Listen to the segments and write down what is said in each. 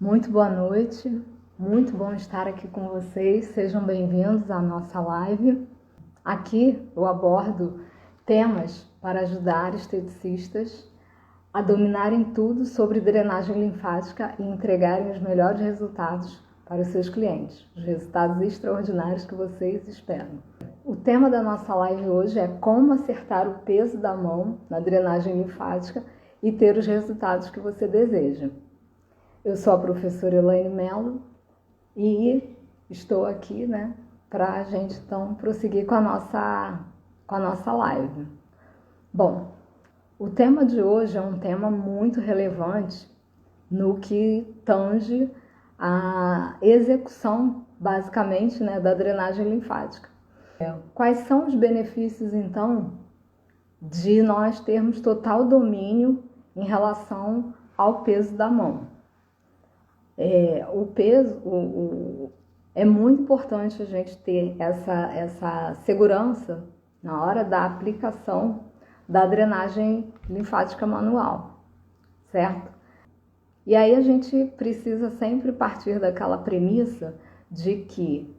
Muito boa noite, muito bom estar aqui com vocês, sejam bem-vindos à nossa live. Aqui eu abordo temas para ajudar esteticistas a dominarem tudo sobre drenagem linfática e entregarem os melhores resultados para os seus clientes, os resultados extraordinários que vocês esperam. O tema da nossa live hoje é como acertar o peso da mão na drenagem linfática e ter os resultados que você deseja. Eu sou a professora Elaine Mello e estou aqui, para a gente então prosseguir com a nossa live. Bom, o tema de hoje é um tema muito relevante no que tange a execução, basicamente, da drenagem linfática. Quais são os benefícios, então, de nós termos total domínio em relação ao peso da mão? O peso, é muito importante a gente ter essa segurança na hora da aplicação da drenagem linfática manual, certo? E aí a gente precisa sempre partir daquela premissa de que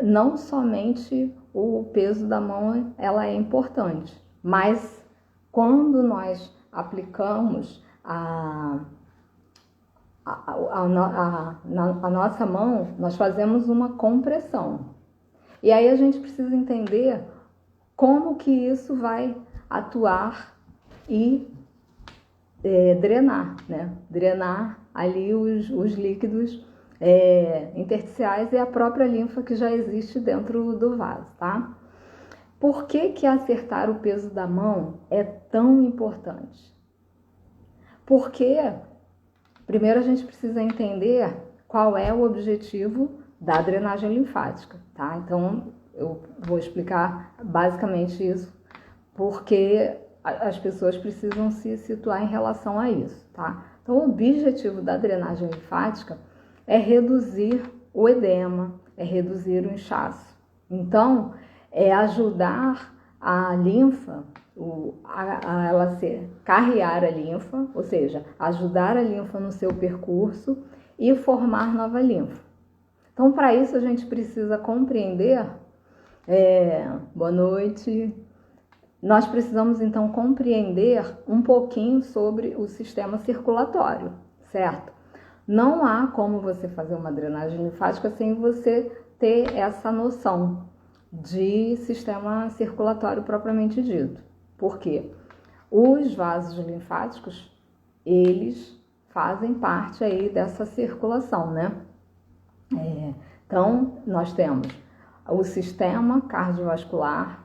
não somente o peso da mão ela é importante, mas quando nós aplicamos a nossa mão, nós fazemos uma compressão. E aí a gente precisa entender como que isso vai atuar e drenar, Drenar ali os líquidos intersticiais e a própria linfa que já existe dentro do vaso, tá? Por que acertar o peso da mão é tão importante? Porque primeiro a gente precisa entender qual é o objetivo da drenagem linfática, tá? Então eu vou explicar basicamente isso, porque as pessoas precisam se situar em relação a isso, tá? Então o objetivo da drenagem linfática é reduzir o edema, é reduzir o inchaço. Então é ajudar a linfa a ela carrear a linfa, ou seja, ajudar a linfa no seu percurso e formar nova linfa. Então, para isso, a gente precisa compreender. Boa noite. Nós precisamos, então, compreender um pouquinho sobre o sistema circulatório, certo? Não há como você fazer uma drenagem linfática sem você ter essa noção de sistema circulatório propriamente dito. Por quê? Os vasos linfáticos, eles fazem parte aí dessa circulação, Então, nós temos o sistema cardiovascular,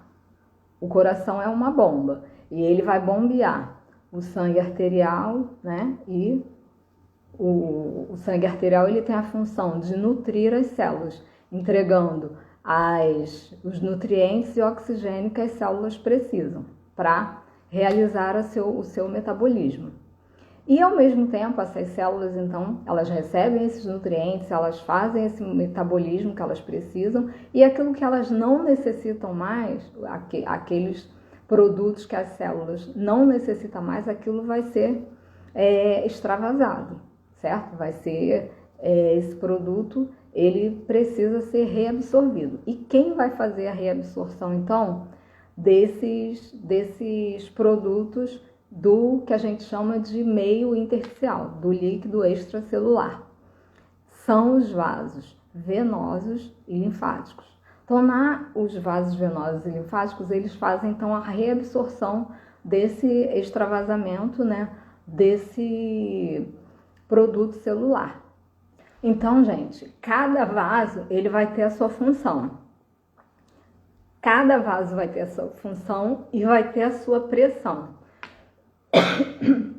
o coração é uma bomba, e ele vai bombear o sangue arterial, E o sangue arterial, ele tem a função de nutrir as células, entregando os nutrientes e oxigênio que as células precisam para realizar o seu metabolismo. E ao mesmo tempo, essas células, então, elas recebem esses nutrientes, elas fazem esse metabolismo que elas precisam, e aquilo que elas não necessitam mais, aqueles produtos que as células não necessitam mais, aquilo vai ser extravasado, certo? Vai ser esse produto, ele precisa ser reabsorvido. E quem vai fazer a reabsorção, então, desses produtos do que a gente chama de meio intersticial, do líquido extracelular? São os vasos venosos e linfáticos. Então, os vasos venosos e linfáticos, eles fazem, então, a reabsorção desse extravasamento, desse produto celular. Então, gente, cada vaso, ele vai ter a sua função. Cada vaso vai ter a sua função e vai ter a sua pressão.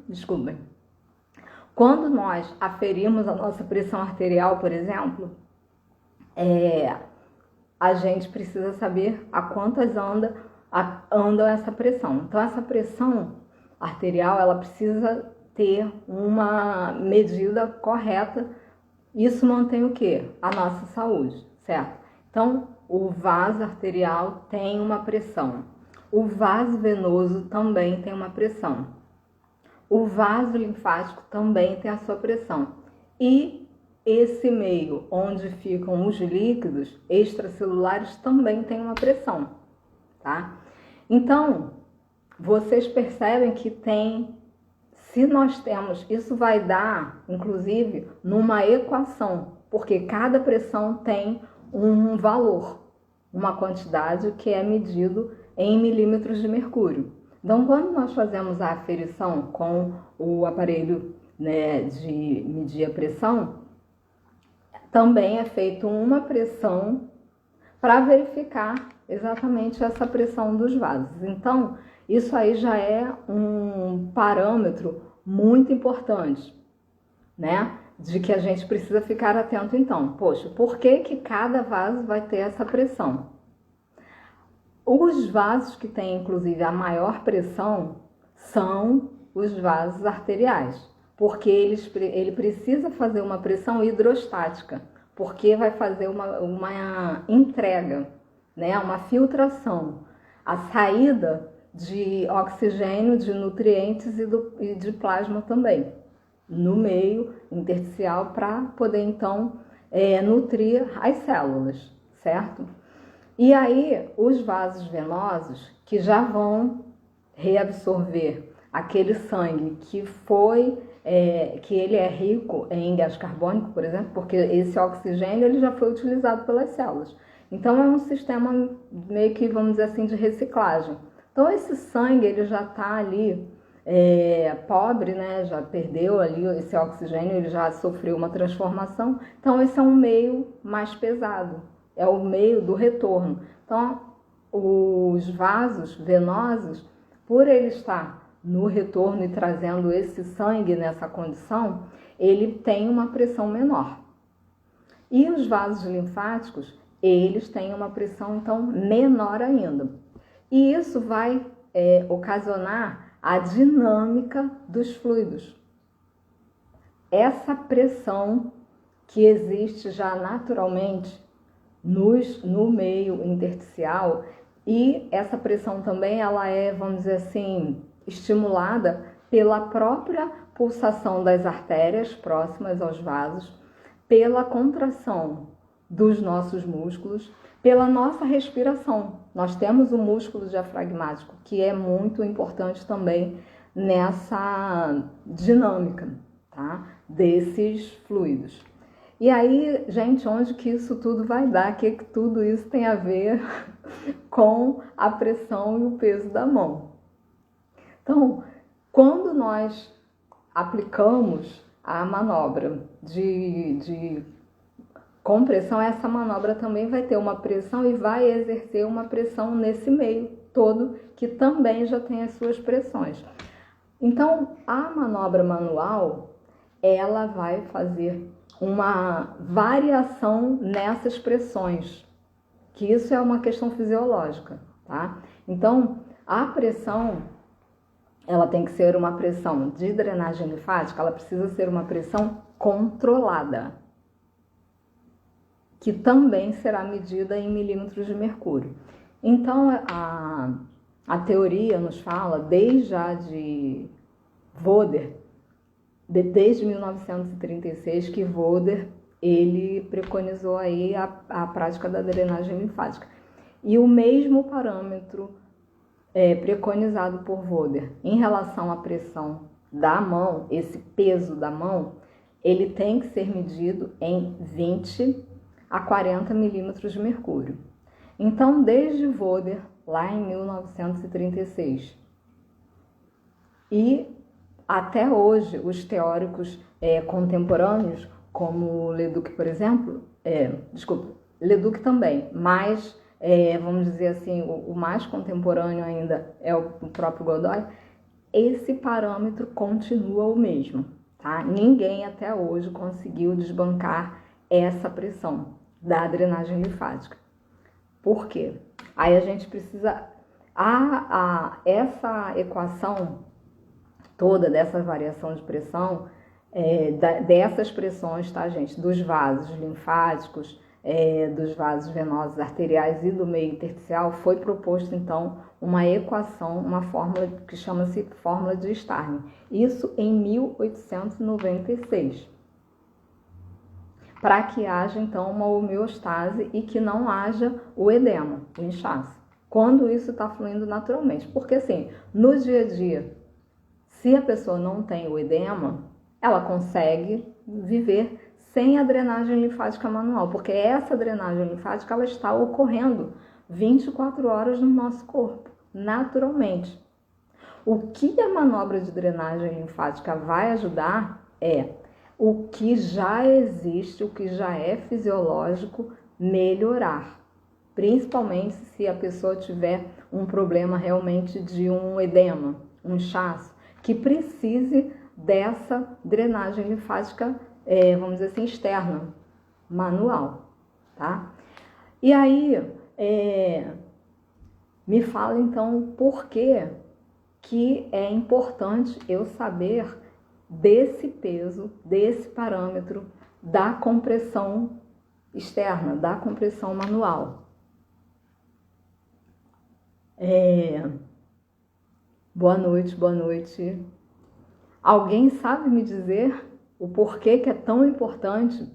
Desculpem. Quando nós aferimos a nossa pressão arterial, por exemplo, a gente precisa saber a quantas anda essa pressão. Então, essa pressão arterial, ela precisa ter uma medida correta. Isso mantém o quê? A nossa saúde, certo? Então, o vaso arterial tem uma pressão. O vaso venoso também tem uma pressão. O vaso linfático também tem a sua pressão. E esse meio onde ficam os líquidos extracelulares também tem uma pressão, tá? Então, vocês percebem que se nós temos, isso vai dar, inclusive, numa equação, porque cada pressão tem um valor, uma quantidade que é medido em milímetros de mercúrio. Então, quando nós fazemos a aferição com o aparelho, né, de medir a pressão, também é feita uma pressão para verificar exatamente essa pressão dos vasos. Então, isso aí já é um parâmetro muito importante, né? De que a gente precisa ficar atento então. Poxa, por que cada vaso vai ter essa pressão? Os vasos que têm, inclusive, a maior pressão são os vasos arteriais, porque ele precisa fazer uma pressão hidrostática, porque vai fazer uma entrega, né? Uma filtração, a saída de oxigênio, de nutrientes e de plasma também, no meio intersticial, para poder então nutrir as células, certo? E aí os vasos venosos que já vão reabsorver aquele sangue que ele é rico em gás carbônico, por exemplo, porque esse oxigênio ele já foi utilizado pelas células. Então é um sistema meio que, vamos dizer assim, de reciclagem. Então esse sangue ele já está ali pobre, né? Já perdeu ali esse oxigênio, ele já sofreu uma transformação. Então esse é um meio mais pesado, é o meio do retorno. Então os vasos venosos, por ele estar no retorno e trazendo esse sangue nessa condição, ele tem uma pressão menor. E os vasos linfáticos, eles têm uma pressão então menor ainda. E isso vai ocasionar a dinâmica dos fluidos. Essa pressão que existe já naturalmente no meio intersticial, e essa pressão também ela é, vamos dizer assim, estimulada pela própria pulsação das artérias próximas aos vasos, pela contração dos nossos músculos, pela nossa respiração. Nós temos o músculo diafragmático, que é muito importante também nessa dinâmica, tá? Desses fluidos. E aí, gente, onde que isso tudo vai dar? O que tudo isso tem a ver com a pressão e o peso da mão? Então, quando nós aplicamos a manobra de compressão, essa manobra também vai ter uma pressão e vai exercer uma pressão nesse meio todo, que também já tem as suas pressões. Então, a manobra manual, ela vai fazer uma variação nessas pressões, que isso é uma questão fisiológica, tá? Então, a pressão, ela tem que ser uma pressão de drenagem linfática, ela precisa ser uma pressão controlada, que também será medida em milímetros de mercúrio. Então, a teoria nos fala, desde a de Voeder, desde 1936, que Voeder ele preconizou aí a prática da drenagem linfática. E o mesmo parâmetro preconizado por Voeder em relação à pressão da mão, esse peso da mão, ele tem que ser medido em 20 a 40 milímetros de mercúrio. Então, desde Voeder, lá em 1936, e até hoje, os teóricos contemporâneos, como Leduc, por exemplo, Leduc também, mas, vamos dizer assim, o mais contemporâneo ainda é o próprio Godoy, esse parâmetro continua o mesmo, tá? Ninguém até hoje conseguiu desbancar essa pressão da drenagem linfática. Por quê? Aí a gente precisa... essa equação toda dessa variação de pressão, dessas pressões, tá, gente? Dos vasos linfáticos, dos vasos venosos arteriais e do meio intersticial, foi proposto, então, uma equação, uma fórmula que chama-se fórmula de Starling. Isso em 1896. para que haja então uma homeostase e que não haja o edema, o inchaço, quando isso está fluindo naturalmente. Porque assim, no dia a dia, se a pessoa não tem o edema, ela consegue viver sem a drenagem linfática manual, porque essa drenagem linfática ela está ocorrendo 24 horas no nosso corpo, naturalmente. O que a manobra de drenagem linfática vai ajudar é o que já existe, o que já é fisiológico, melhorar. Principalmente se a pessoa tiver um problema realmente de um edema, um inchaço, que precise dessa drenagem linfática, vamos dizer assim, externa, manual, tá? E aí, me fala então por que é importante eu saber desse peso, desse parâmetro da compressão externa, da compressão manual. Boa noite, boa noite. Alguém sabe me dizer o porquê que é tão importante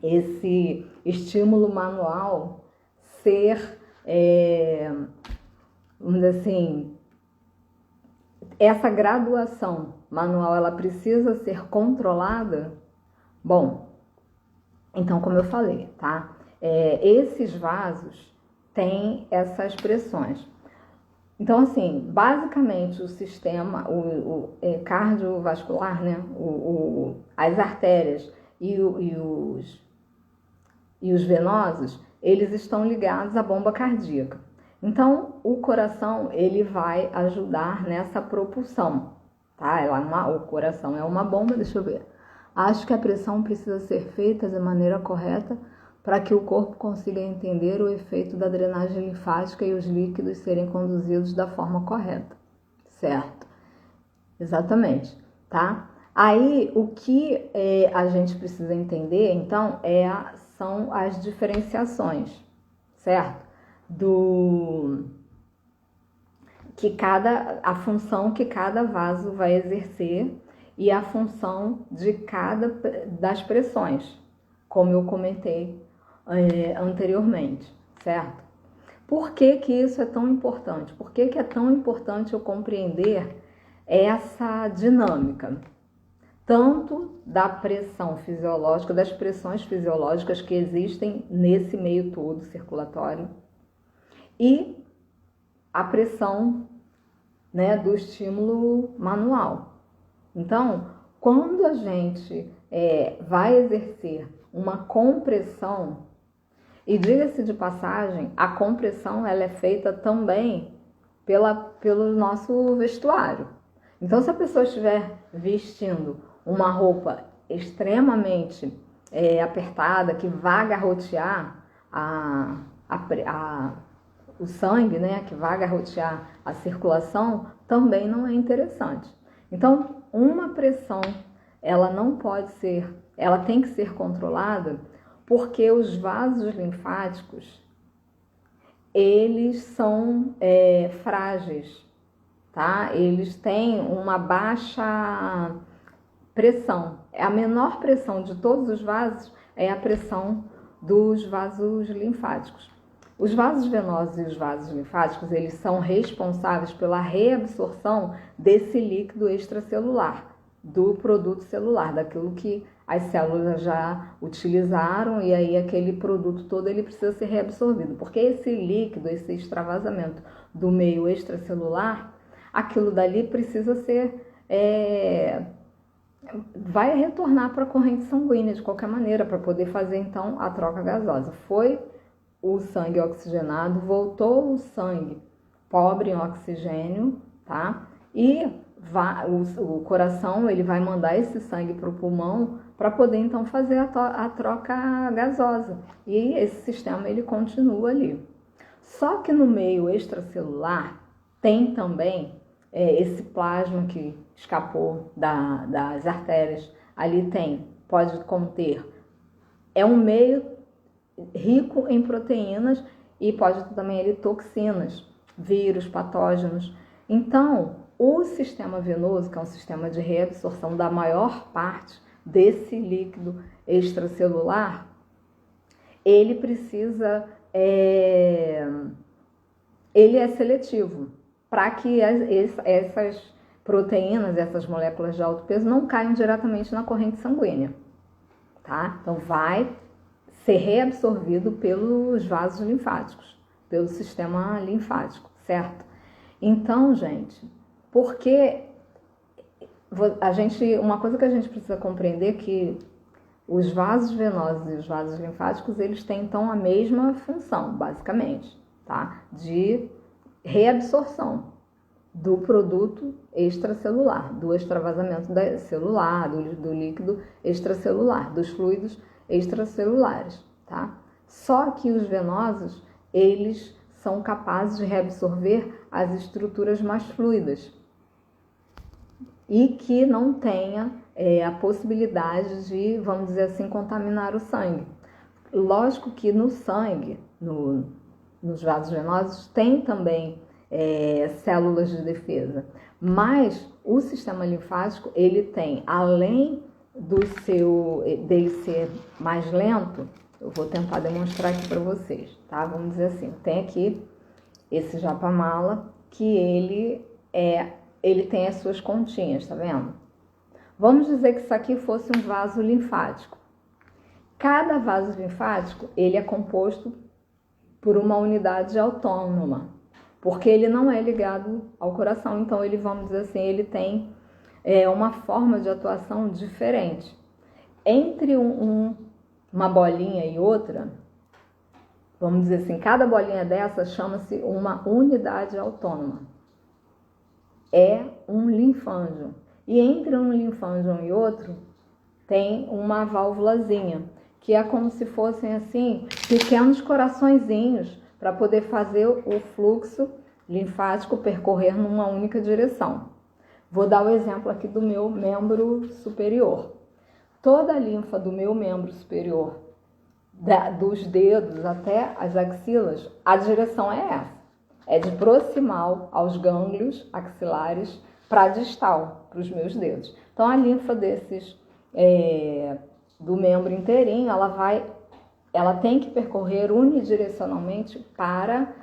esse estímulo manual ser, vamos dizer assim, essa graduação manual, ela precisa ser controlada? Bom, então como eu falei, tá? Esses vasos têm essas pressões. Então, assim, basicamente o sistema, o cardiovascular, né? As artérias e os venosos, eles estão ligados à bomba cardíaca. Então, o coração, ele vai ajudar nessa propulsão, tá? O coração é uma bomba, deixa eu ver. Acho que a pressão precisa ser feita de maneira correta para que o corpo consiga entender o efeito da drenagem linfática e os líquidos serem conduzidos da forma correta, certo? Exatamente, tá? Aí, o que a gente precisa entender, então, são as diferenciações, certo? A função que cada vaso vai exercer e a função das pressões, como eu comentei anteriormente, certo? Por que isso é tão importante? Por que é tão importante eu compreender essa dinâmica? Tanto da pressão fisiológica, das pressões fisiológicas que existem nesse meio todo circulatório, e a pressão, né, do estímulo manual. Então, quando a gente vai exercer uma compressão, e diga-se de passagem, a compressão ela é feita também pelo nosso vestuário. Então, se a pessoa estiver vestindo uma roupa extremamente apertada, que vai garrotear o sangue, né, que vai garrotear a circulação, também não é interessante. Então, uma pressão, ela tem que ser controlada, porque os vasos linfáticos, eles são frágeis, tá? Eles têm uma baixa pressão. A menor pressão de todos os vasos é a pressão dos vasos linfáticos. Os vasos venosos e os vasos linfáticos, eles são responsáveis pela reabsorção desse líquido extracelular, do produto celular, daquilo que as células já utilizaram, e aí aquele produto todo ele precisa ser reabsorvido, porque esse líquido, esse extravasamento do meio extracelular, aquilo dali precisa ser, vai retornar para a corrente sanguínea de qualquer maneira, para poder fazer então a troca gasosa. Foi o sangue oxigenado, voltou o sangue pobre em oxigênio, tá? E o coração ele vai mandar esse sangue para o pulmão para poder então fazer a troca gasosa. E esse sistema ele continua ali. Só que no meio extracelular tem também esse plasma que escapou das artérias. Ali pode conter, é um meio rico em proteínas e pode ter também toxinas, vírus, patógenos. Então, o sistema venoso, que é um sistema de reabsorção da maior parte desse líquido extracelular, ele precisa, ele é seletivo para que essas proteínas, essas moléculas de alto peso não caiam diretamente na corrente sanguínea, tá? Então vai ser reabsorvido pelos vasos linfáticos, pelo sistema linfático, certo? Então, gente, porque uma coisa que a gente precisa compreender é que os vasos venosos e os vasos linfáticos, eles têm então a mesma função, basicamente, tá? De reabsorção do produto extracelular, do extravasamento celular, do líquido extracelular, dos fluidos extracelulares, tá? Só que os venosos, eles são capazes de reabsorver as estruturas mais fluidas e que não tenha a possibilidade de, vamos dizer assim, contaminar o sangue. Lógico que no sangue, nos vasos venosos, tem também células de defesa, mas o sistema linfático, ele tem, além dele ser mais lento, eu vou tentar demonstrar aqui para vocês, tá? Vamos dizer assim, tem aqui esse japamala, que ele tem as suas continhas, tá vendo? Vamos dizer que isso aqui fosse um vaso linfático. Cada vaso linfático, ele é composto por uma unidade autônoma, porque ele não é ligado ao coração, então ele, vamos dizer assim, ele tem uma forma de atuação diferente. Entre uma bolinha e outra, vamos dizer assim, cada bolinha dessa chama-se uma unidade autônoma. É um linfângion. E entre um linfângion e outro, tem uma válvulazinha, que é como se fossem, assim, pequenos coraçõezinhos para poder fazer o fluxo linfático percorrer numa única direção. Vou dar o exemplo aqui do meu membro superior. Toda a linfa do meu membro superior, dos dedos até as axilas, a direção é essa. É de proximal aos gânglios axilares para distal, para os meus dedos. Então, a linfa do membro inteirinho, ela tem que percorrer unidirecionalmente para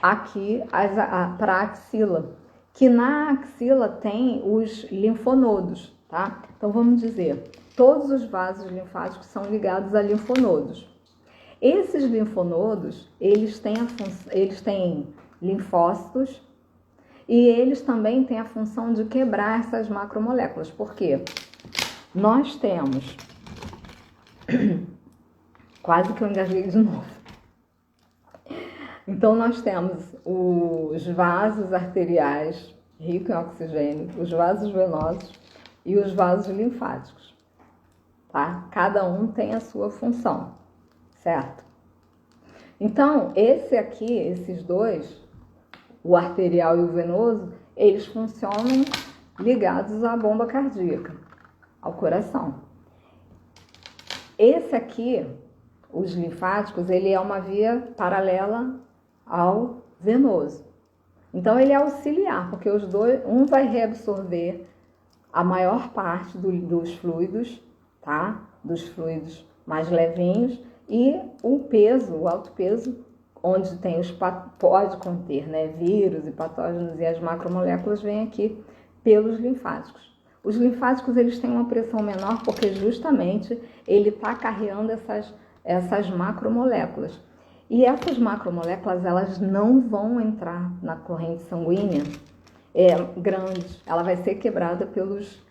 aqui, para a axila. Que na axila tem os linfonodos, tá? Então, vamos dizer, todos os vasos linfáticos são ligados a linfonodos. Esses linfonodos, eles têm linfócitos e eles também têm a função de quebrar essas macromoléculas. Por quê? Nós temos... Quase que eu engasguei de novo. Então, nós temos os vasos arteriais ricos em oxigênio, os vasos venosos e os vasos linfáticos, tá? Cada um tem a sua função, certo? Então, esses dois, o arterial e o venoso, eles funcionam ligados à bomba cardíaca, ao coração. Esse aqui, os linfáticos, ele é uma via paralela ao venoso. Então, ele é auxiliar, porque os dois, um vai reabsorver a maior parte dos fluidos, tá? Dos fluidos mais levinhos, e o alto peso, onde pode conter, né, vírus e patógenos e as macromoléculas, vem aqui pelos linfáticos. Os linfáticos, eles têm uma pressão menor porque justamente ele está carregando essas macromoléculas. E essas macromoléculas, elas não vão entrar na corrente sanguínea grande. Ela vai ser quebrada pelos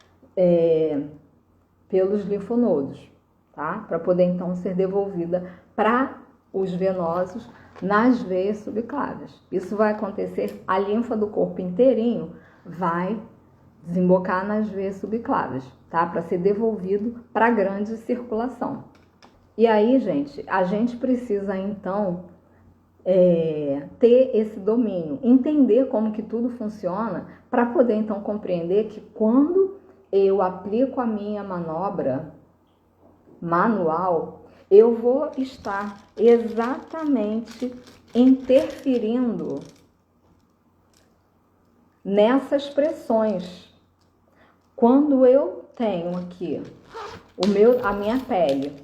linfonodos, tá? Para poder, então, ser devolvida para os venosos nas veias subclávias. Isso vai acontecer, a linfa do corpo inteirinho vai desembocar nas veias subclávias, tá? Para ser devolvido para a grande circulação. E aí, gente, a gente precisa, então, ter esse domínio, entender como que tudo funciona, para poder, então, compreender que quando eu aplico a minha manobra manual, eu vou estar exatamente interferindo nessas pressões. Quando eu tenho aqui a minha pele.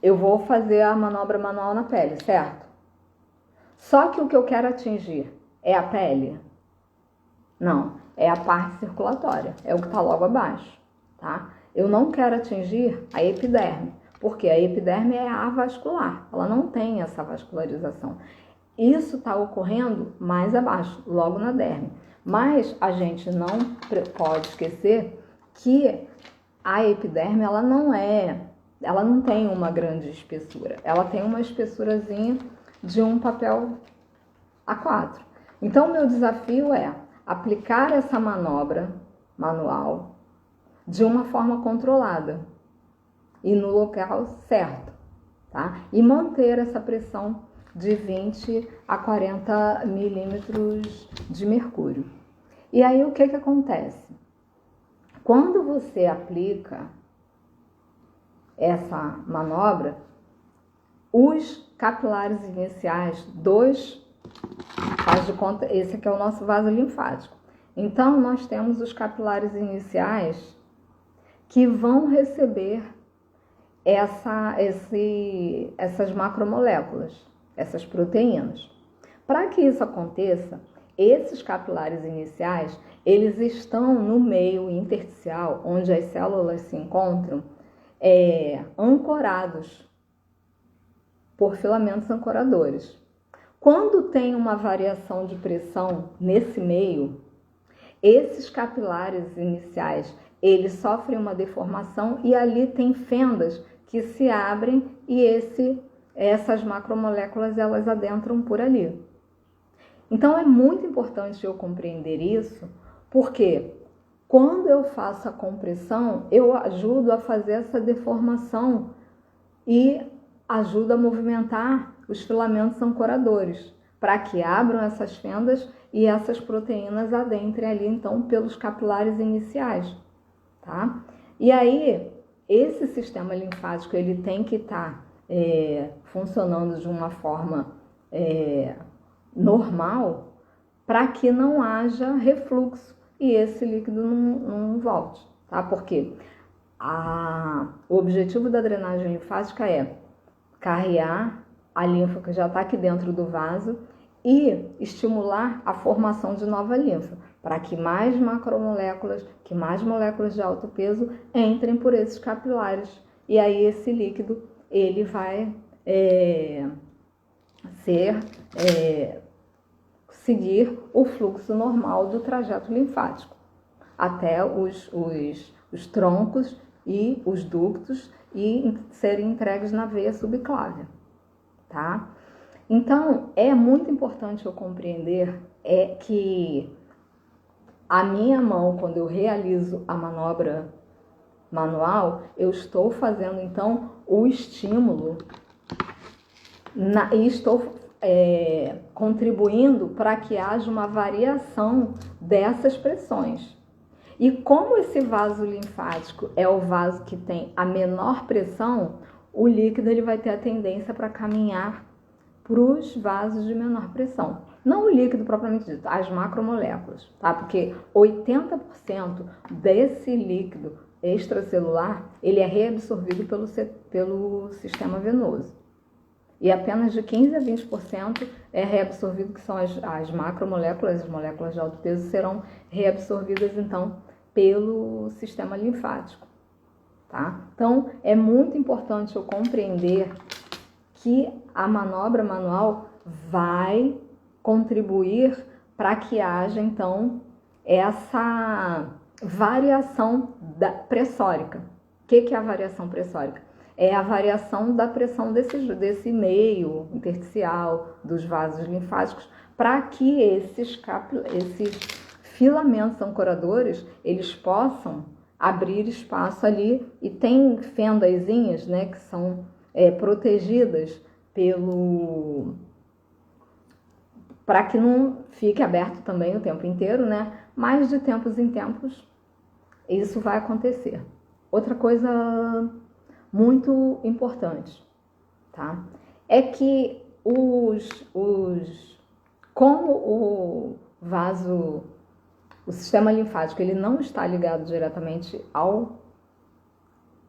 Eu vou fazer a manobra manual na pele, certo? Só que o que eu quero atingir é a pele? Não, é a parte circulatória, é o que está logo abaixo, tá? Eu não quero atingir a epiderme, porque a epiderme é avascular, ela não tem essa vascularização. Isso está ocorrendo mais abaixo, logo na derme. Mas a gente não pode esquecer que a epiderme, ela não tem uma grande espessura. Ela tem uma espessurazinha de um papel A4. Então, o meu desafio é aplicar essa manobra manual de uma forma controlada e no local certo, tá? E manter essa pressão de 20 a 40 milímetros de mercúrio. E aí, o que acontece? Quando você aplica essa manobra, os capilares iniciais, faz de conta, esse aqui é o nosso vaso linfático. Então, nós temos os capilares iniciais que vão receber essas macromoléculas, essas proteínas. Para que isso aconteça, esses capilares iniciais, eles estão no meio intersticial, onde as células se encontram, ancorados por filamentos ancoradores. Quando tem uma variação de pressão nesse meio, esses capilares iniciais, eles sofrem uma deformação e ali tem fendas que se abrem e essas macromoléculas, elas adentram por ali. Então, é muito importante eu compreender isso, porque quando eu faço a compressão, eu ajudo a fazer essa deformação e ajudo a movimentar os filamentos ancoradores, para que abram essas fendas e essas proteínas adentrem ali, então, pelos capilares iniciais, tá? E aí, esse sistema linfático, ele tem que estar funcionando de uma forma normal, para que não haja refluxo e esse líquido não volte, tá? Porque o objetivo da drenagem linfática é carrear a linfa que já está aqui dentro do vaso e estimular a formação de nova linfa, para que mais macromoléculas, que mais moléculas de alto peso entrem por esses capilares. E aí esse líquido, ele vai seguir o fluxo normal do trajeto linfático, até os troncos e os ductos e serem entregues na veia subclávia, tá? Então, é muito importante eu compreender que a minha mão, quando eu realizo a manobra manual, eu estou fazendo, então, o estímulo e estou contribuindo para que haja uma variação dessas pressões. E como esse vaso linfático é o vaso que tem a menor pressão, o líquido ele vai ter a tendência para caminhar para os vasos de menor pressão. Não o líquido propriamente dito, as macromoléculas, tá? Porque 80% desse líquido extracelular, ele é reabsorvido pelo sistema venoso. E apenas de 15 a 20% é reabsorvido, que são as macromoléculas, as moléculas de alto peso serão reabsorvidas, então, pelo sistema linfático, tá? Então, é muito importante eu compreender que a manobra manual vai contribuir para que haja, então, essa variação pressórica. O que é a variação pressórica? É a variação da pressão desse meio intersticial, dos vasos linfáticos, para que esses filamentos ancoradores, eles possam abrir espaço ali, e tem fendazinhas, né, que são protegidas para que não fique aberto também o tempo inteiro, né? Mas de tempos em tempos isso vai acontecer. Outra coisa muito importante, tá? É que como o sistema linfático, ele não está ligado diretamente ao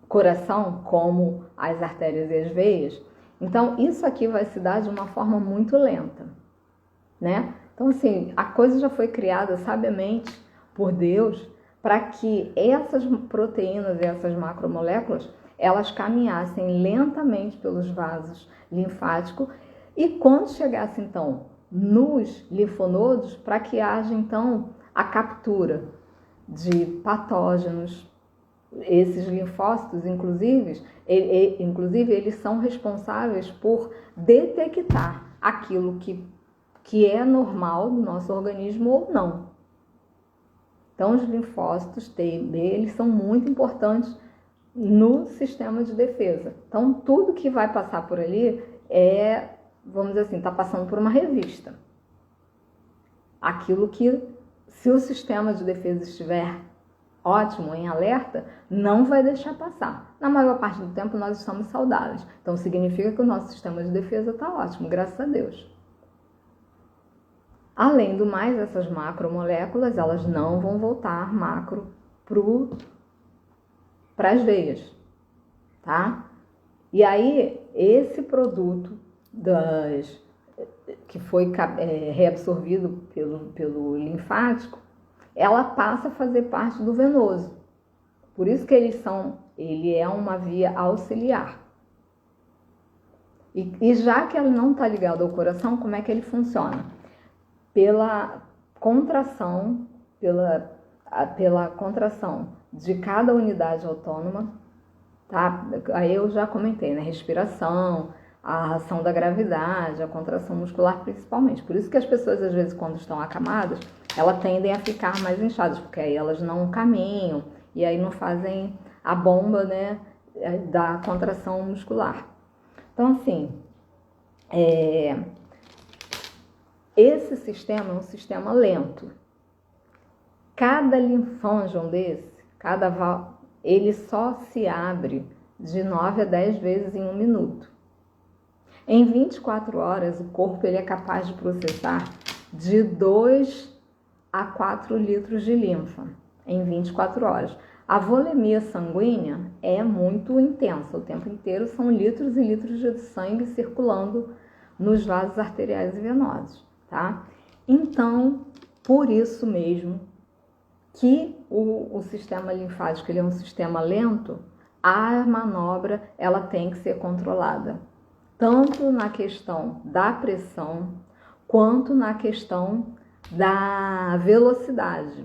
coração, como as artérias e as veias. Então, isso aqui vai se dar de uma forma muito lenta, né? Então, assim, a coisa já foi criada sabiamente por Deus para que essas proteínas e essas macromoléculas, elas caminhassem lentamente pelos vasos linfáticos e quando chegasse, então, nos linfonodos, para que haja, então, a captura de patógenos. Esses linfócitos, inclusive, eles são responsáveis por detectar aquilo que é normal do nosso organismo ou não. Então, os linfócitos T e B, eles são muito importantes no sistema de defesa. Então, tudo que vai passar por ali vamos dizer assim, está passando por uma revista. Aquilo que, se o sistema de defesa estiver ótimo, em alerta, não vai deixar passar. Na maior parte do tempo nós estamos saudáveis. Então significa que o nosso sistema de defesa está ótimo, graças a Deus. Além do mais, essas macromoléculas, elas não vão voltar macro para as veias, tá? E aí, esse produto que foi reabsorvido pelo linfático, ela passa a fazer parte do venoso. Por isso que ele é uma via auxiliar. E já que ela não está ligada ao coração, como é que ele funciona? Pela contração, pela contração de cada unidade autônoma, tá? Aí eu já comentei, né? Respiração, a ação da gravidade, a contração muscular principalmente. Por isso que as pessoas, às vezes, quando estão acamadas, elas tendem a ficar mais inchadas, porque aí elas não caminham e aí não fazem a bomba, né, da contração muscular. Então, assim, esse sistema é um sistema lento. Cada linfângio desse, ele só se abre de 9 a 10 vezes em 1 minuto. Em 24 horas, o corpo ele é capaz de processar de 2 a 4 litros de linfa em 24 horas. A volemia sanguínea é muito intensa, o tempo inteiro são litros e litros de sangue circulando nos vasos arteriais e venosos, tá? Então, por isso mesmo que o sistema linfático ele é um sistema lento, a manobra ela tem que ser controlada, tanto na questão da pressão, quanto na questão da velocidade.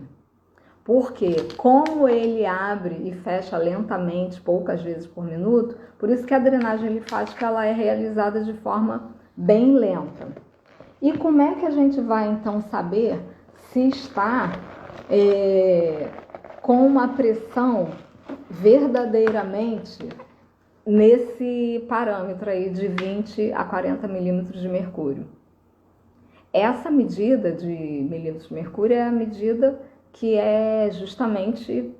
Porque como ele abre e fecha lentamente, poucas vezes por minuto, por isso que a drenagem linfática ela é realizada de forma bem lenta. E como é que a gente vai então saber se está com uma pressão verdadeiramente nesse parâmetro aí de 20 a 40 milímetros de mercúrio? Essa medida de milímetros de mercúrio é a medida que é justamente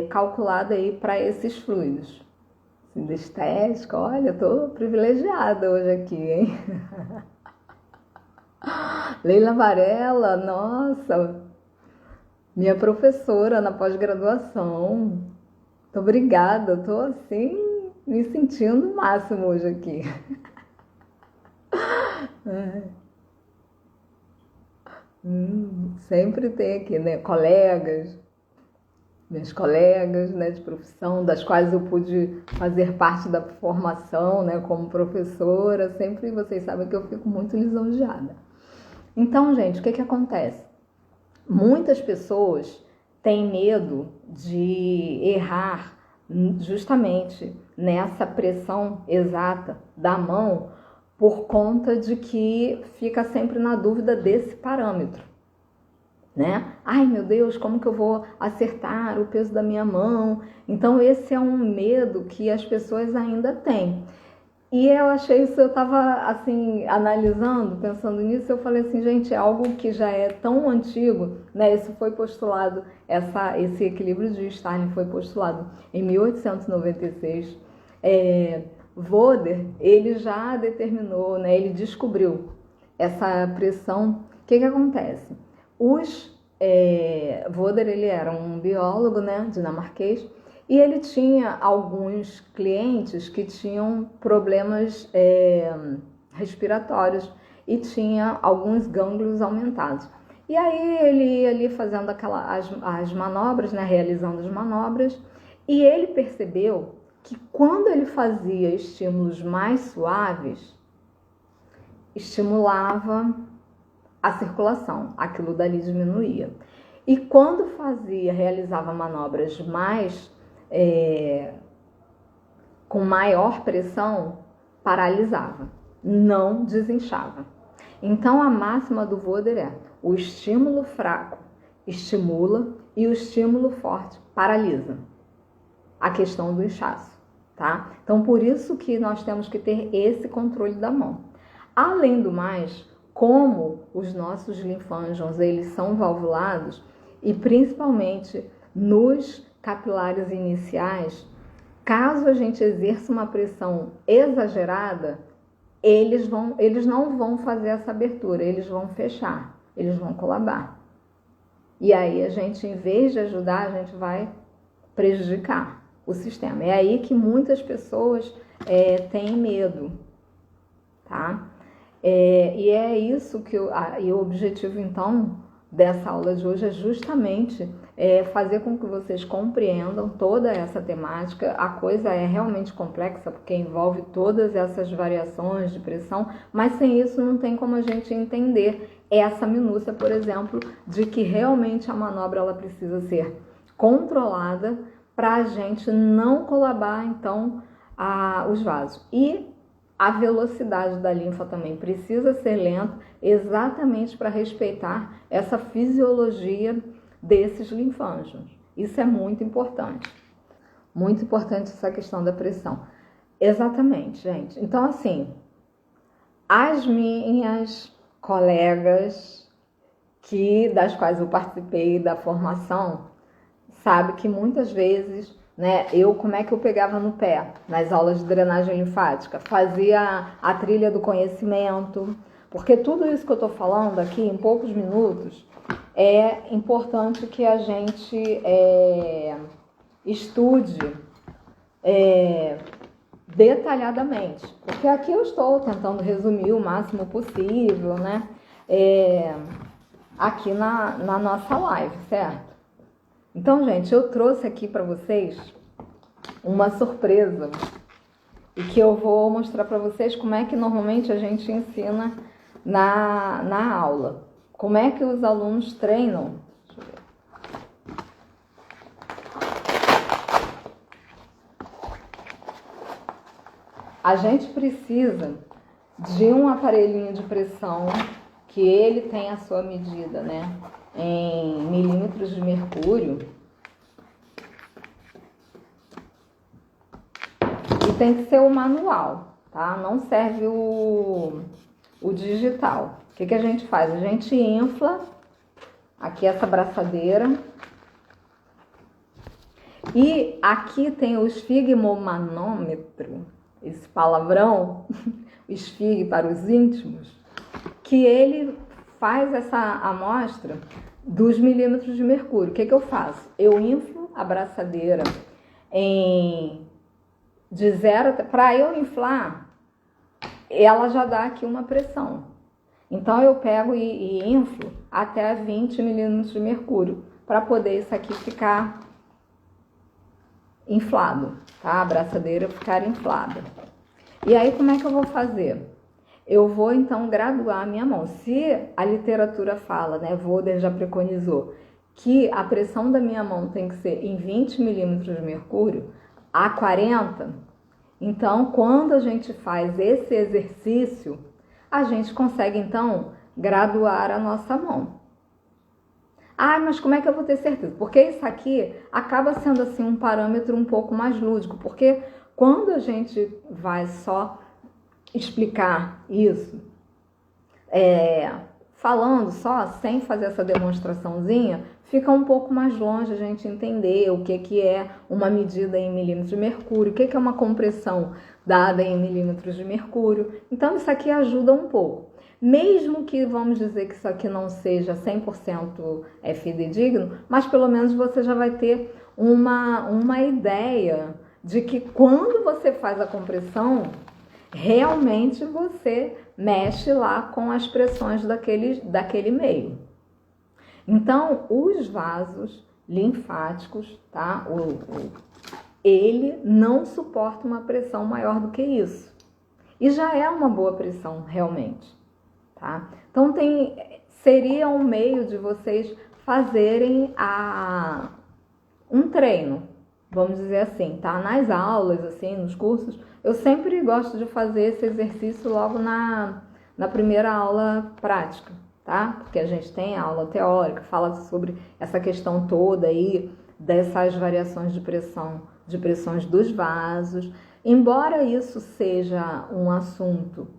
calculada aí para esses fluidos. Sinestésica, olha, eu tô privilegiada hoje aqui, hein? Leila Varela, nossa, minha professora na pós-graduação. Muito obrigada, eu tô assim, me sentindo o máximo hoje aqui. Sempre tem aqui, né, meus colegas, né, de profissão, das quais eu pude fazer parte da formação, né, como professora. Sempre vocês sabem que eu fico muito lisonjeada. Então, gente, o que acontece? Muitas pessoas têm medo de errar justamente nessa pressão exata da mão, por conta de que fica sempre na dúvida desse parâmetro, né? Ai, meu Deus, como que eu vou acertar o peso da minha mão? Então, esse é um medo que as pessoas ainda têm. E eu achei isso, eu estava assim, analisando, pensando nisso, eu falei assim, gente, é algo que já é tão antigo, né? Isso foi postulado, esse equilíbrio de Starling foi postulado em 1896. Voder, ele já determinou, né, ele descobriu essa pressão. O que acontece? Voder, ele era um biólogo, né, dinamarquês, E ele tinha alguns clientes que tinham problemas respiratórios e tinha alguns gânglios aumentados. E aí ele ia ali fazendo as manobras, né, realizando as manobras, e ele percebeu que quando ele fazia estímulos mais suaves, estimulava a circulação, aquilo dali diminuía. E quando realizava manobras mais com maior pressão, paralisava, não desinchava. Então a máxima do Voder é: o estímulo fraco estimula e o estímulo forte paralisa a questão do inchaço, tá? Então por isso que nós temos que ter esse controle da mão. Além do mais, como os nossos linfângios, eles são valvulados, e principalmente nos capilares iniciais, caso a gente exerça uma pressão exagerada, eles não vão fazer essa abertura, eles vão fechar, eles vão colabar. E aí a gente, em vez de ajudar, a gente vai prejudicar o sistema. É aí que muitas pessoas têm medo, tá? E é isso que o objetivo, então, dessa aula de hoje é justamente fazer com que vocês compreendam toda essa temática. A coisa é realmente complexa porque envolve todas essas variações de pressão, mas sem isso não tem como a gente entender essa minúcia, por exemplo, de que realmente a manobra ela precisa ser controlada para a gente não colabar, então, os vasos. E a velocidade da linfa também precisa ser lenta, exatamente para respeitar essa fisiologia desses linfângios. Isso é muito importante. Muito importante essa questão da pressão. Exatamente, gente. Então, assim, as minhas colegas das quais eu participei da formação, sabe que muitas vezes, né, como é que eu pegava no pé nas aulas de drenagem linfática? Fazia a trilha do conhecimento, porque tudo isso que eu estou falando aqui em poucos minutos é importante que a gente estude detalhadamente, porque aqui eu estou tentando resumir o máximo possível, né, aqui na nossa live, certo? Então, gente, eu trouxe aqui para vocês uma surpresa e que eu vou mostrar para vocês como é que normalmente a gente ensina na aula. Como é que os alunos treinam. Deixa eu ver. A gente precisa de um aparelhinho de pressão que ele tem a sua medida, né, em milímetros de mercúrio. E tem que ser o manual, tá? Não serve o digital. O que a gente faz? A gente infla aqui essa braçadeira. E aqui tem o esfigmomanômetro, esse palavrão, esfig para os íntimos, que ele faz essa amostra dos milímetros de mercúrio. O que eu faço? Eu inflo a braçadeira de 0, para eu inflar, ela já dá aqui uma pressão. Então eu pego e inflo até 20 milímetros de mercúrio, para poder isso aqui ficar inflado, tá? A braçadeira ficar inflada. E aí como é que eu vou fazer? Eu vou então graduar a minha mão. Se a literatura fala, né, Voder já preconizou, que a pressão da minha mão tem que ser em 20 milímetros de mercúrio a 40, então quando a gente faz esse exercício, a gente consegue então graduar a nossa mão. Ah, mas como é que eu vou ter certeza? Porque isso aqui acaba sendo assim um parâmetro um pouco mais lúdico, porque quando a gente vai só explicar isso, falando só, sem fazer essa demonstraçãozinha, fica um pouco mais longe a gente entender o que é uma medida em milímetros de mercúrio, o que é uma compressão dada em milímetros de mercúrio. Então isso aqui ajuda um pouco. Mesmo que, vamos dizer que isso aqui não seja 100% fidedigno, mas pelo menos você já vai ter uma ideia de que quando você faz a compressão, realmente você mexe lá com as pressões daquele meio. Então, os vasos linfáticos, tá? Ele não suporta uma pressão maior do que isso. E já é uma boa pressão, realmente, tá? Então, seria um meio de vocês fazerem um treino, vamos dizer assim, tá? Nas aulas, assim, nos cursos, eu sempre gosto de fazer esse exercício logo na primeira aula prática, tá? Porque a gente tem a aula teórica, fala sobre essa questão toda aí, dessas variações de pressões dos vasos. Embora isso seja um assunto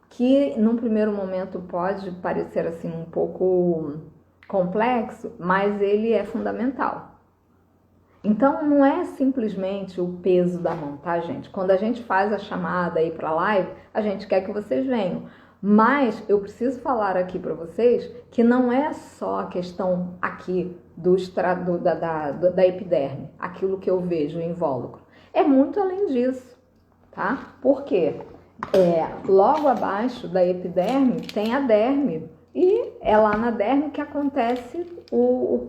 que, num primeiro momento, pode parecer assim um pouco complexo, mas ele é fundamental. Então, não é simplesmente o peso da mão, tá, gente? Quando a gente faz a chamada aí para a live, a gente quer que vocês venham. Mas eu preciso falar aqui para vocês que não é só a questão aqui da epiderme, aquilo que eu vejo, o invólucro. É muito além disso, tá? Por quê? Logo abaixo da epiderme tem a derme. E é lá na derme que acontece o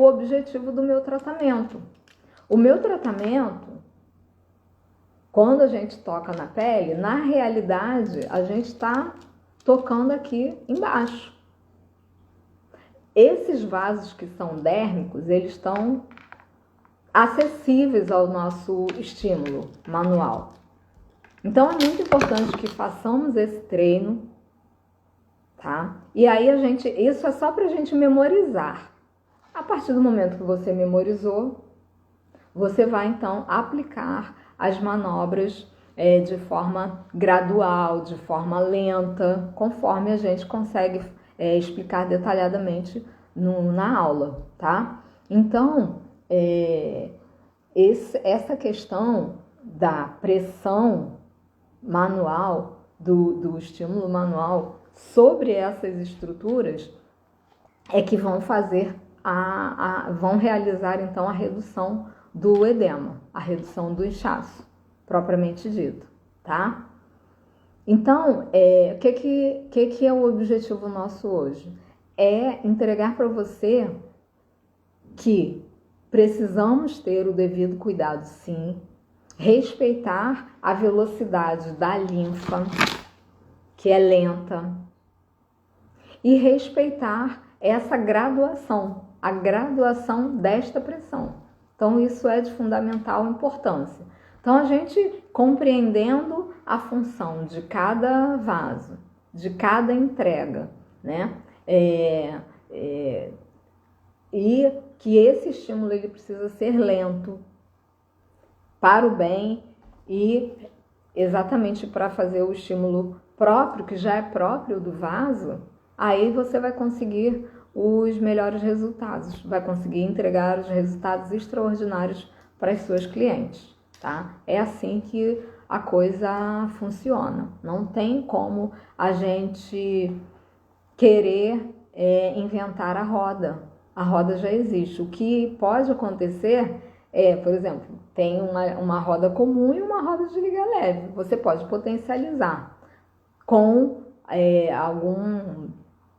objetivo do meu tratamento. O meu tratamento, quando a gente toca na pele, na realidade, a gente está tocando aqui embaixo. Esses vasos que são dérmicos, eles estão acessíveis ao nosso estímulo manual. Então, é muito importante que façamos esse treino, tá? E aí isso é só pra gente memorizar. A partir do momento que você memorizou, você vai então aplicar as manobras de forma gradual, de forma lenta, conforme a gente consegue explicar detalhadamente na aula, tá? Então, essa questão da pressão manual, do estímulo manual sobre essas estruturas é que vão fazer vão realizar então a redução do edema, a redução do inchaço, propriamente dito, tá? Então, o que é o objetivo nosso hoje? É entregar para você que precisamos ter o devido cuidado, sim, respeitar a velocidade da linfa, que é lenta, e respeitar essa graduação, a graduação desta pressão. Então, isso é de fundamental importância. Então, a gente compreendendo a função de cada vaso, de cada entrega, né? E que esse estímulo ele precisa ser lento para o bem e exatamente para fazer o estímulo próprio, que já é próprio do vaso, aí você vai conseguir os melhores resultados, vai conseguir entregar os resultados extraordinários para as suas clientes, tá? É assim que a coisa funciona. Não tem como a gente querer inventar a roda. A roda já existe. O que pode acontecer por exemplo, tem uma roda comum e uma roda de liga leve. Você pode potencializar com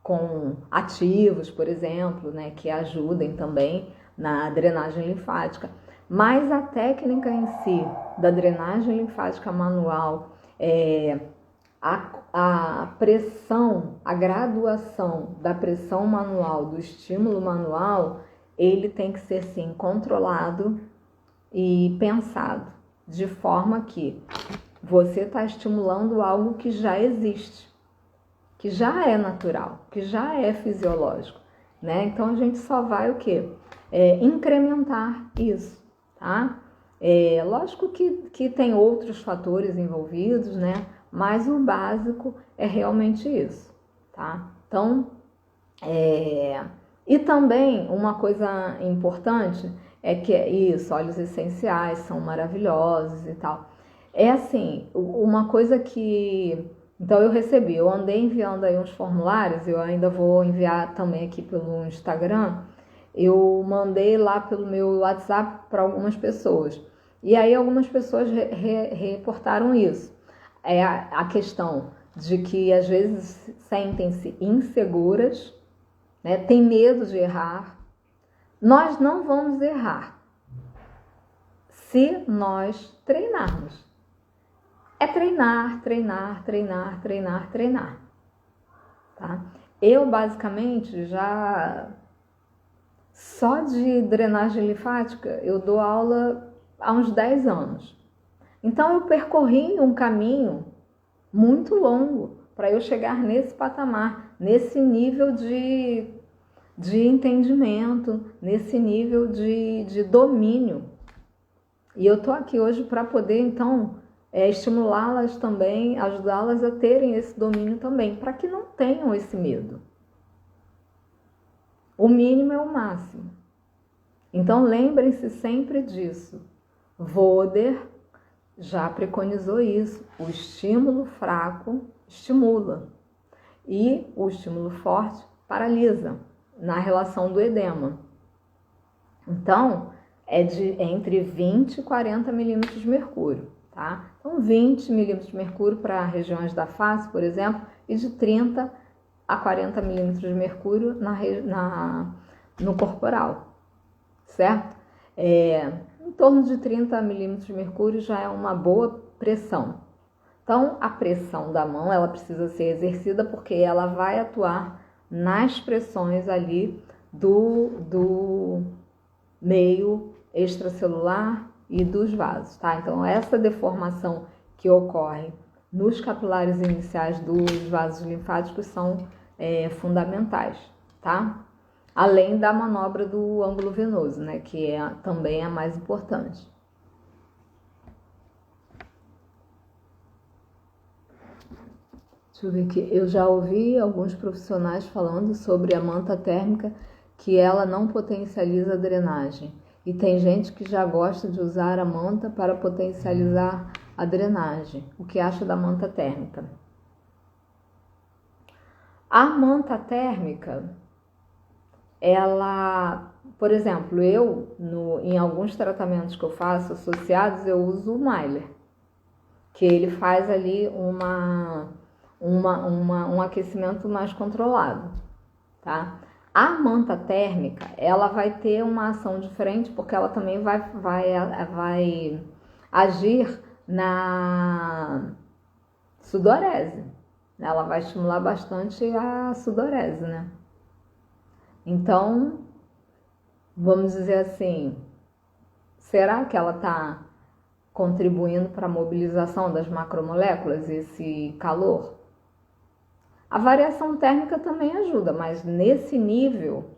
com ativos, por exemplo, né, que ajudem também na drenagem linfática. Mas a técnica em si da drenagem linfática manual, a pressão, a graduação da pressão manual, do estímulo manual, ele tem que ser sim controlado e pensado, de forma que você está estimulando algo que já existe, que já é natural, que já é fisiológico, né? Então a gente só vai o quê? Incrementar isso, tá? Lógico que tem outros fatores envolvidos, né? Mas o básico é realmente isso, tá? Então, e também uma coisa importante é que óleos essenciais são maravilhosos e tal. É assim, uma coisa que... Então eu andei enviando aí uns formulários, eu ainda vou enviar também aqui pelo Instagram, eu mandei lá pelo meu WhatsApp para algumas pessoas. E aí algumas pessoas reportaram isso. É a questão de que às vezes sentem-se inseguras, né? Tem medo de errar. Nós não vamos errar se nós treinarmos. É treinar, treinar, treinar, treinar, treinar. Tá? Eu basicamente já só de drenagem linfática eu dou aula há uns 10 anos. Então eu percorri um caminho muito longo para eu chegar nesse patamar, nesse nível de entendimento, nesse nível de domínio. E eu tô aqui hoje para poder então estimulá-las também, ajudá-las a terem esse domínio também, para que não tenham esse medo. O mínimo é o máximo. Então lembrem-se sempre disso. Voder já preconizou isso. O estímulo fraco estimula e o estímulo forte paralisa na relação do edema. Então, é entre 20 e 40 milímetros de mercúrio, tá? Então, 20 milímetros de mercúrio para regiões da face, por exemplo, e de 30 a 40 milímetros de mercúrio no corporal, certo? Em torno de 30 milímetros de mercúrio já é uma boa pressão. Então, a pressão da mão, ela precisa ser exercida porque ela vai atuar nas pressões ali do meio extracelular e dos vasos, tá? Então, essa deformação que ocorre nos capilares iniciais dos vasos linfáticos são fundamentais, tá? Além da manobra do ângulo venoso, né? Que também é a mais importante. Deixa eu ver aqui. Eu já ouvi alguns profissionais falando sobre a manta térmica, que ela não potencializa a drenagem. E tem gente que já gosta de usar a manta para potencializar a drenagem. O que acha da manta térmica? A manta térmica, ela, por exemplo, em alguns tratamentos que eu faço associados, eu uso o Myler, que ele faz ali um aquecimento mais controlado, tá? A manta térmica, ela vai ter uma ação diferente, porque ela também vai agir na sudorese. Ela vai estimular bastante a sudorese, né? Então, vamos dizer assim, será que ela está contribuindo para a mobilização das macromoléculas, esse calor? A variação térmica também ajuda, mas nesse nível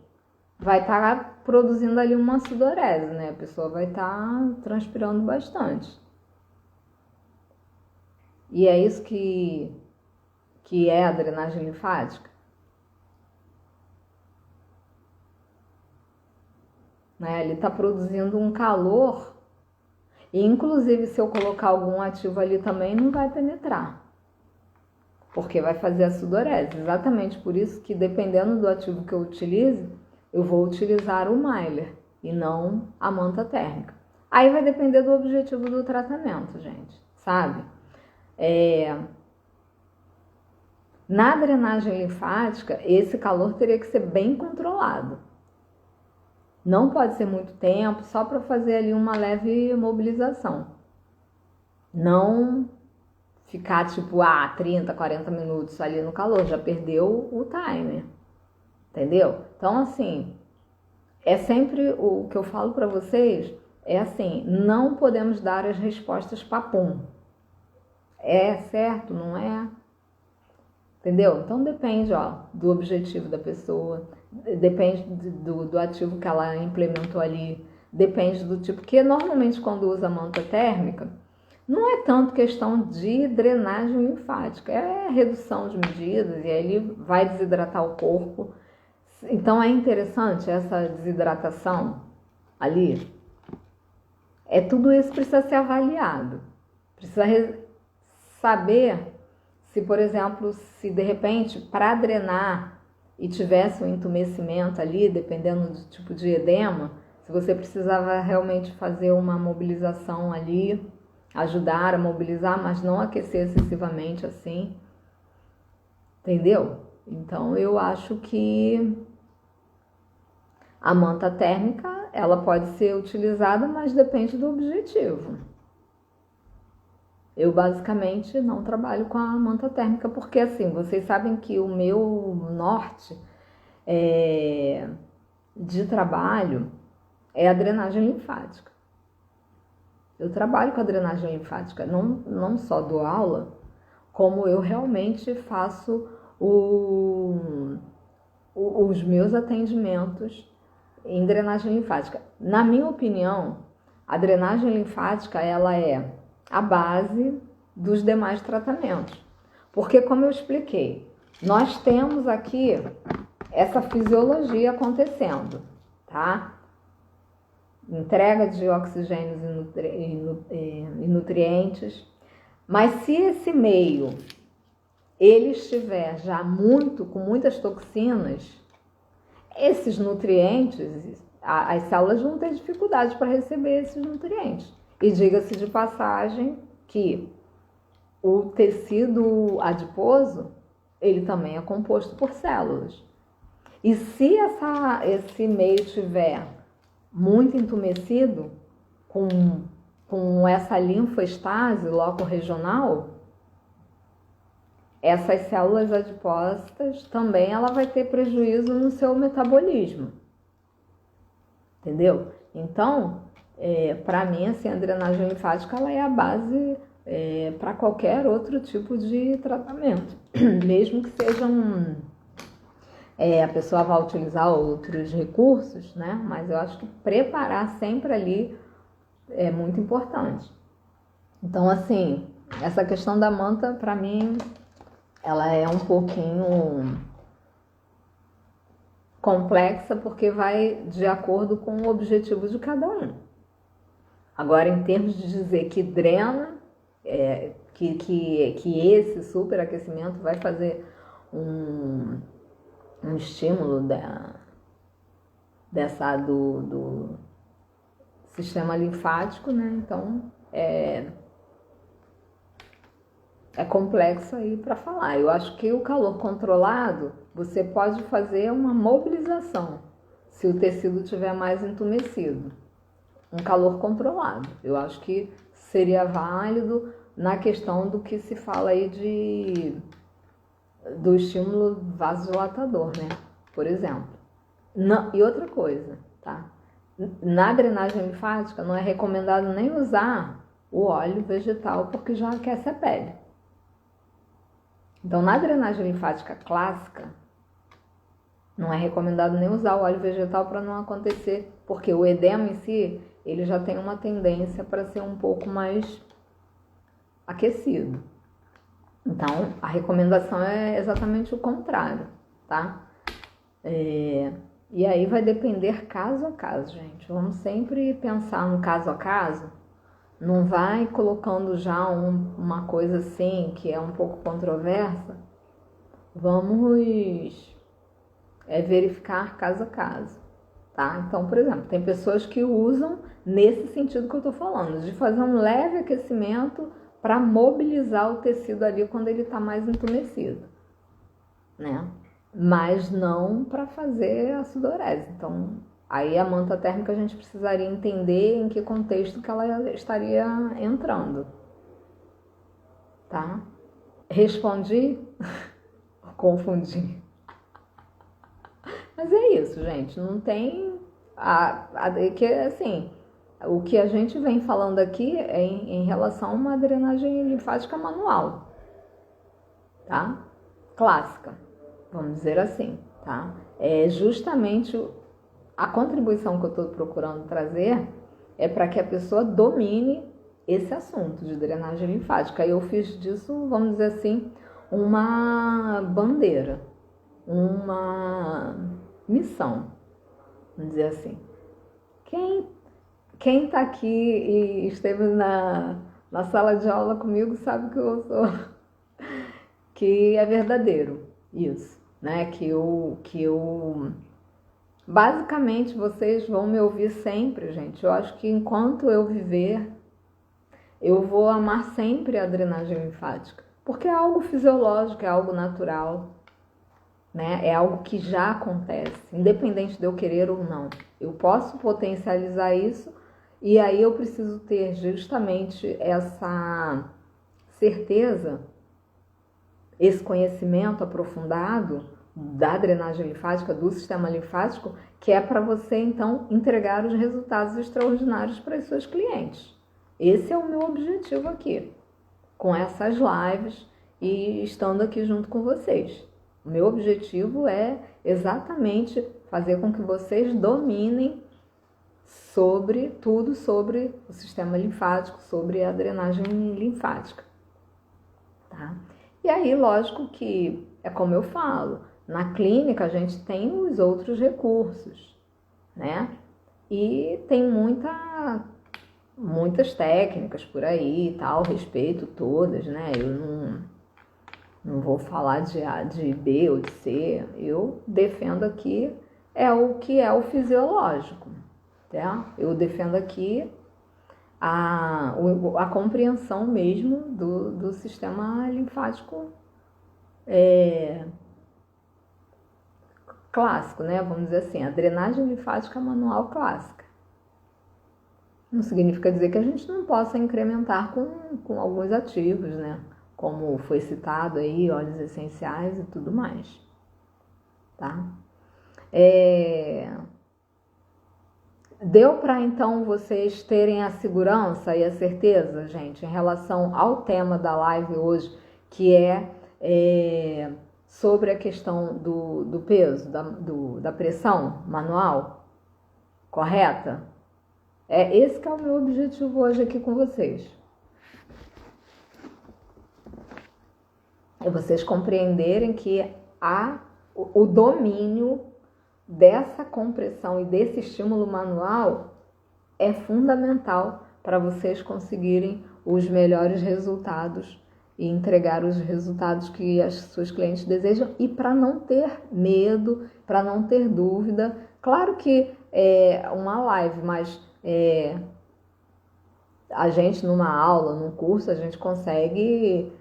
vai estar produzindo ali uma sudorese, né? A pessoa vai estar transpirando bastante. E é isso que é a drenagem linfática. Né? Ele está produzindo um calor e, inclusive, se eu colocar algum ativo ali também, não vai penetrar. Porque vai fazer a sudorese. Exatamente por isso que, dependendo do ativo que eu utilize, eu vou utilizar o Myler e não a manta térmica. Aí vai depender do objetivo do tratamento, gente, sabe? Na drenagem linfática, esse calor teria que ser bem controlado. Não pode ser muito tempo, só para fazer ali uma leve mobilização. Não ficar tipo 30, 40 minutos ali no calor, já perdeu o timer, entendeu? Então, assim, é sempre o que eu falo para vocês, é assim, não podemos dar as respostas papum. É certo, não é? Entendeu? Então depende, do objetivo da pessoa, depende do ativo que ela implementou ali, depende do tipo, porque normalmente quando usa manta térmica, não é tanto questão de drenagem linfática, é redução de medidas e aí ele vai desidratar o corpo. Então é interessante essa desidratação ali. Tudo isso precisa ser avaliado. Precisa saber se, por exemplo, se de repente para drenar e tivesse um entumecimento ali, dependendo do tipo de edema, se você precisava realmente fazer uma mobilização ali, ajudar a mobilizar, mas não aquecer excessivamente assim, entendeu? Então eu acho que a manta térmica, ela pode ser utilizada, mas depende do objetivo. Eu basicamente não trabalho com a manta térmica, porque assim, vocês sabem que o meu norte de trabalho é a drenagem linfática. Eu trabalho com a drenagem linfática, não só dou aula, como eu realmente faço os meus atendimentos em drenagem linfática. Na minha opinião, a drenagem linfática ela é a base dos demais tratamentos. Porque, como eu expliquei, nós temos aqui essa fisiologia acontecendo, tá? Entrega de oxigênios e nutrientes. Mas se esse meio ele estiver já com muitas toxinas, esses nutrientes, as células vão ter dificuldade para receber esses nutrientes. E diga-se de passagem que o tecido adiposo, ele também é composto por células. E se esse meio estiver muito entumecido, com essa linfoestase loco-regional, essas células adiposas também ela vai ter prejuízo no seu metabolismo. Entendeu? Então, para mim, assim, a drenagem linfática ela é a base para qualquer outro tipo de tratamento. Mesmo que sejam... a pessoa vai utilizar outros recursos, né? Mas eu acho que preparar sempre ali é muito importante. Então, assim, essa questão da manta, para mim, ela é um pouquinho complexa, porque vai de acordo com o objetivo de cada um. Agora, em termos de dizer que drena, que esse superaquecimento vai fazer um estímulo do sistema linfático, né? Então, é complexo aí para falar. Eu acho que o calor controlado, você pode fazer uma mobilização, se o tecido estiver mais entumecido. Um calor controlado. Eu acho que seria válido na questão do que se fala aí do estímulo vasodilatador, né? Por exemplo. E outra coisa, tá? Na drenagem linfática não é recomendado nem usar o óleo vegetal, porque já aquece a pele. Então, na drenagem linfática clássica, não é recomendado nem usar o óleo vegetal para não acontecer, porque o edema em si, ele já tem uma tendência para ser um pouco mais aquecido. Então, a recomendação é exatamente o contrário, tá? E aí vai depender caso a caso, gente. Vamos sempre pensar no caso a caso. Não vai colocando já uma coisa assim, que é um pouco controversa. Vamos verificar caso a caso, tá? Então, por exemplo, tem pessoas que usam nesse sentido que eu tô falando, de fazer um leve aquecimento para mobilizar o tecido ali quando ele está mais entumecido, né? Mas não para fazer a sudorese. Então, aí a manta térmica a gente precisaria entender em que contexto que ela estaria entrando, tá? Respondi? Confundi. Mas é isso, gente. Não tem... que assim, o que a gente vem falando aqui é em relação a uma drenagem linfática manual, tá? Clássica, vamos dizer assim, tá? É justamente a contribuição que eu estou procurando trazer é para que a pessoa domine esse assunto de drenagem linfática. Eu fiz disso, vamos dizer assim, uma bandeira, uma missão, vamos dizer assim. Quem está aqui e esteve na sala de aula comigo sabe que eu sou, que é verdadeiro isso. né? Basicamente, vocês vão me ouvir sempre, gente. Eu acho que enquanto eu viver, eu vou amar sempre a drenagem linfática. Porque é algo fisiológico, é algo natural, né? É algo que já acontece, independente de eu querer ou não. Eu posso potencializar isso e aí eu preciso ter justamente essa certeza, esse conhecimento aprofundado da drenagem linfática, do sistema linfático, que é para você então entregar os resultados extraordinários para os seus clientes. Esse é o meu objetivo aqui, com essas lives e estando aqui junto com vocês. O meu objetivo é exatamente fazer com que vocês dominem sobre tudo sobre o sistema linfático, sobre a drenagem linfática, tá? E aí, lógico que é como eu falo, na clínica a gente tem os outros recursos, né? E tem muitas técnicas por aí e tal, respeito todas, né? Eu não vou falar de A, de B ou de C, eu defendo aqui o que é o fisiológico, tá? Eu defendo aqui a compreensão mesmo do sistema linfático clássico, né? Vamos dizer assim, a drenagem linfática manual clássica. Não significa dizer que a gente não possa incrementar com alguns ativos, né? Como foi citado aí, óleos essenciais e tudo mais, tá? Deu para então vocês terem a segurança e a certeza, gente, em relação ao tema da live hoje, que é sobre a questão do peso, da pressão manual, correta? Esse que é o meu objetivo hoje aqui com vocês. É vocês compreenderem que o domínio dessa compressão e desse estímulo manual é fundamental para vocês conseguirem os melhores resultados e entregar os resultados que as suas clientes desejam, e para não ter medo, para não ter dúvida. Claro que é uma live, mas a gente numa aula, num curso, a gente consegue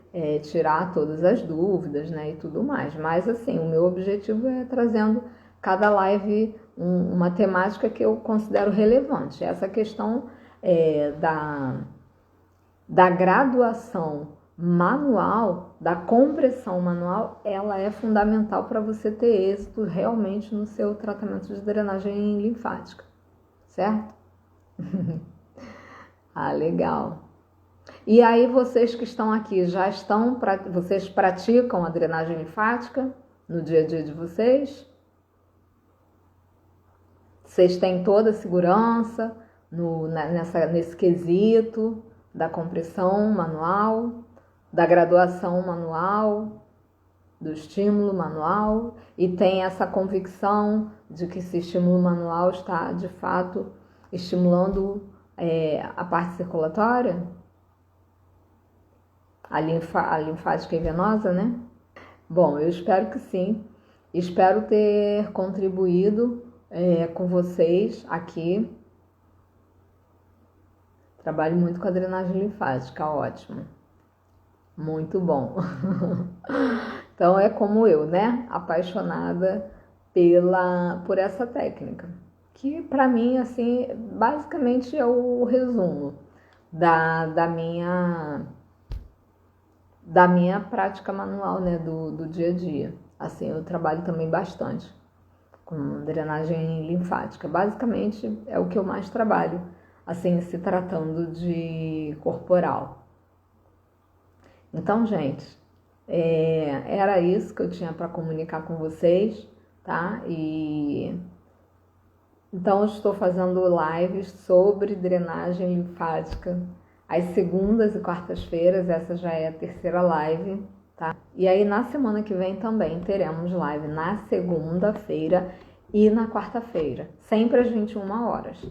tirar todas as dúvidas, né, e tudo mais. Mas assim, o meu objetivo é trazendo cada live uma temática que eu considero relevante. Essa questão da graduação manual, da compressão manual, ela é fundamental para você ter êxito realmente no seu tratamento de drenagem linfática, certo? Ah, legal. E aí vocês que estão aqui, vocês praticam a drenagem linfática no dia a dia de vocês? Vocês têm toda a segurança nesse quesito da compressão manual, da graduação manual, do estímulo manual, e tem essa convicção de que esse estímulo manual está, de fato, estimulando a parte circulatória, a linfática e venosa, né? Bom, eu espero que sim. Espero ter contribuído com vocês aqui. Trabalho muito com a drenagem linfática, ótimo. Muito bom. Então é como eu, né? Apaixonada por essa técnica, que para mim, assim, basicamente é o resumo da minha prática manual, né? Do dia a dia. Assim, eu trabalho também bastante com drenagem linfática. Basicamente é o que eu mais trabalho, assim, se tratando de corporal. Então, gente, era isso que eu tinha para comunicar com vocês, tá? Então, eu estou fazendo lives sobre drenagem linfática às segundas e quartas-feiras. Essa já é a terceira live, tá? E aí, na semana que vem também teremos live na segunda-feira e na quarta-feira, sempre às 21 horas.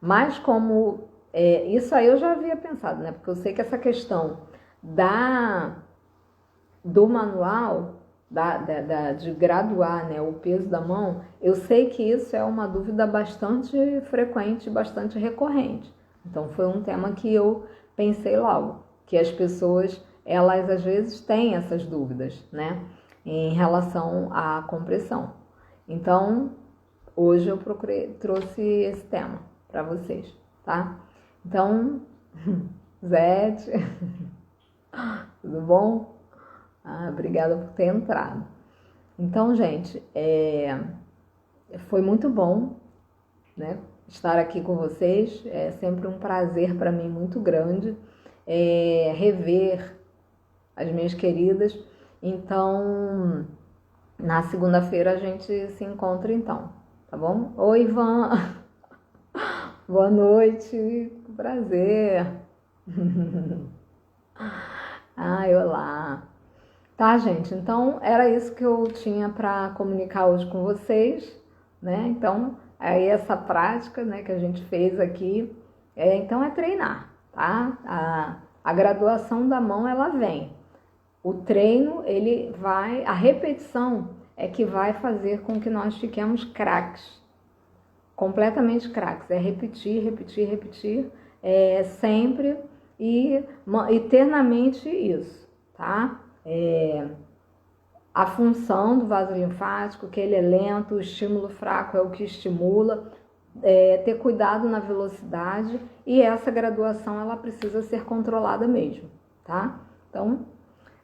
Mas como isso aí eu já havia pensado, né? Porque eu sei que essa questão do manual, de graduar, né, o peso da mão, eu sei que isso é uma dúvida bastante frequente, bastante recorrente. Então foi um tema que eu pensei logo, que as pessoas, elas às vezes têm essas dúvidas, né, em relação à compressão. Então, hoje eu trouxe esse tema para vocês, tá? Então, Zete, tudo bom? Obrigada por ter entrado. Então, gente, foi muito bom, né, estar aqui com vocês. É sempre um prazer para mim muito grande rever as minhas queridas. Então, na segunda-feira a gente se encontra então, tá bom? Oi, Ivan! Boa noite, prazer! Ai, olá! Tá, gente? Então, era isso que eu tinha para comunicar hoje com vocês, né? Então, aí essa prática, né, que a gente fez aqui, então é treinar, tá? A graduação da mão, ela vem. O treino, ele vai, a repetição é que vai fazer com que nós fiquemos craques, completamente craques. É repetir, repetir, repetir, sempre e eternamente isso, tá? A função do vaso linfático, que ele é lento, o estímulo fraco é o que estimula, ter cuidado na velocidade, e essa graduação ela precisa ser controlada mesmo, tá? Então,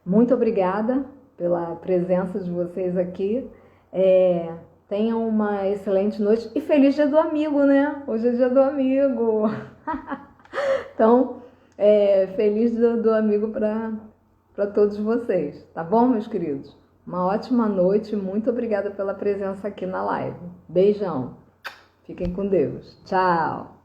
muito obrigada pela presença de vocês aqui, tenham uma excelente noite e feliz dia do amigo, né? Hoje é dia do amigo. Então, feliz dia do amigo para todos vocês, tá bom, meus queridos? Uma ótima noite, muito obrigada pela presença aqui na live. Beijão, fiquem com Deus, tchau!